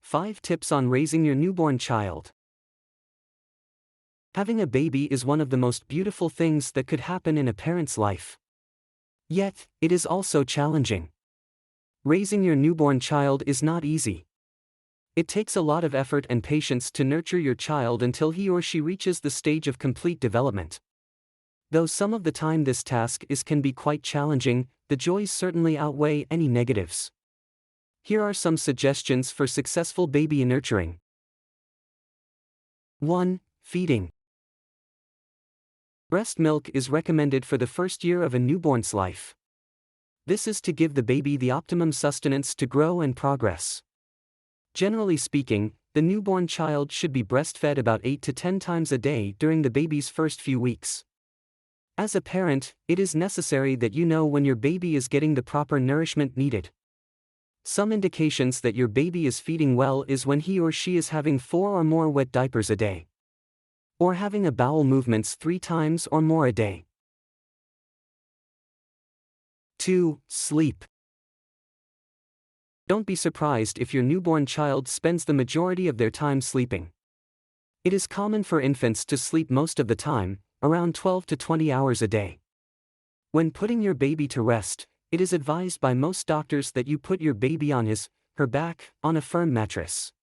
5 Tips on Raising Your Newborn Child. Having a baby is one of the most beautiful things that could happen in a parent's life. Yet, it is also challenging. Raising your newborn child is not easy. It takes a lot of effort and patience to nurture your child until he or she reaches the stage of complete development. Though some of the time this task can be quite challenging, the joys certainly outweigh any negatives. Here are some suggestions for successful baby nurturing. 1. Feeding. Breast milk is recommended for the first year of a newborn's life. This is to give the baby the optimum sustenance to grow and progress. Generally speaking, the newborn child should be breastfed about 8 to 10 times a day during the baby's first few weeks. As a parent, it is necessary that you know when your baby is getting the proper nourishment needed. Some indications that your baby is feeding well is when he or she is having 4 or more wet diapers a day, or having a bowel movements 3 times or more a day. 2. Sleep. Don't be surprised if your newborn child spends the majority of their time sleeping. It is common for infants to sleep most of the time, around 12 to 20 hours a day. When putting your baby to rest, it is advised by most doctors that you put your baby on her back, on a firm mattress.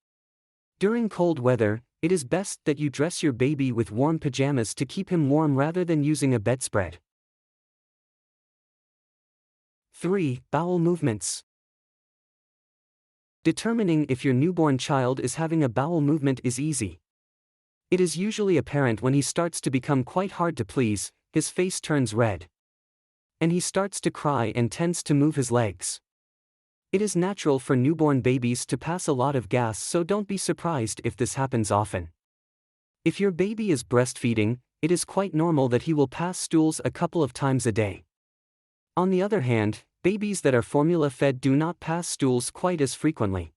During cold weather, it is best that you dress your baby with warm pajamas to keep him warm rather than using a bedspread. 3. Bowel movements. Determining if your newborn child is having a bowel movement is easy. It is usually apparent when he starts to become quite hard to please, his face turns red, and he starts to cry and tends to move his legs. It is natural for newborn babies to pass a lot of gas, so don't be surprised if this happens often. If your baby is breastfeeding, it is quite normal that he will pass stools a couple of times a day. On the other hand, babies that are formula-fed do not pass stools quite as frequently.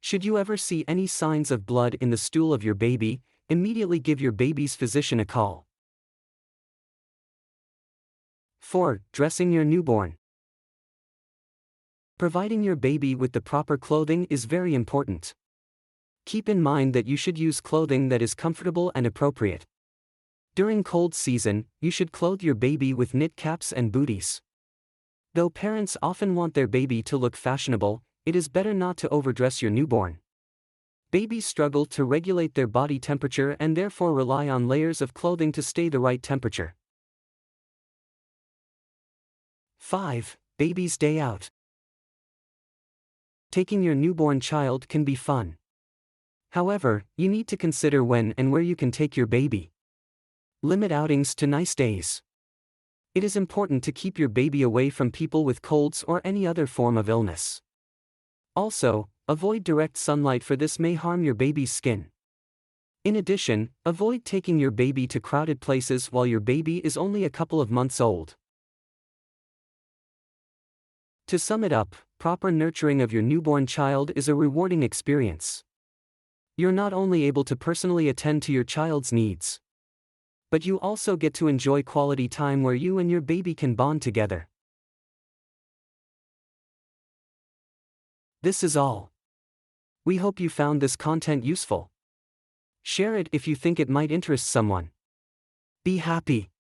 Should you ever see any signs of blood in the stool of your baby, immediately give your baby's physician a call. 4. Dressing your newborn. Providing your baby with the proper clothing is very important. Keep in mind that you should use clothing that is comfortable and appropriate. During cold season, you should clothe your baby with knit caps and booties. Though parents often want their baby to look fashionable, it is better not to overdress your newborn. Babies struggle to regulate their body temperature and therefore rely on layers of clothing to stay the right temperature. 5. Baby's day out. Taking your newborn child can be fun. However, you need to consider when and where you can take your baby. Limit outings to nice days. It is important to keep your baby away from people with colds or any other form of illness. Also, avoid direct sunlight, for this may harm your baby's skin. In addition, avoid taking your baby to crowded places while your baby is only a couple of months old. To sum it up, proper nurturing of your newborn child is a rewarding experience. You're not only able to personally attend to your child's needs, but you also get to enjoy quality time where you and your baby can bond together. This is all. We hope you found this content useful. Share it if you think it might interest someone. Be happy.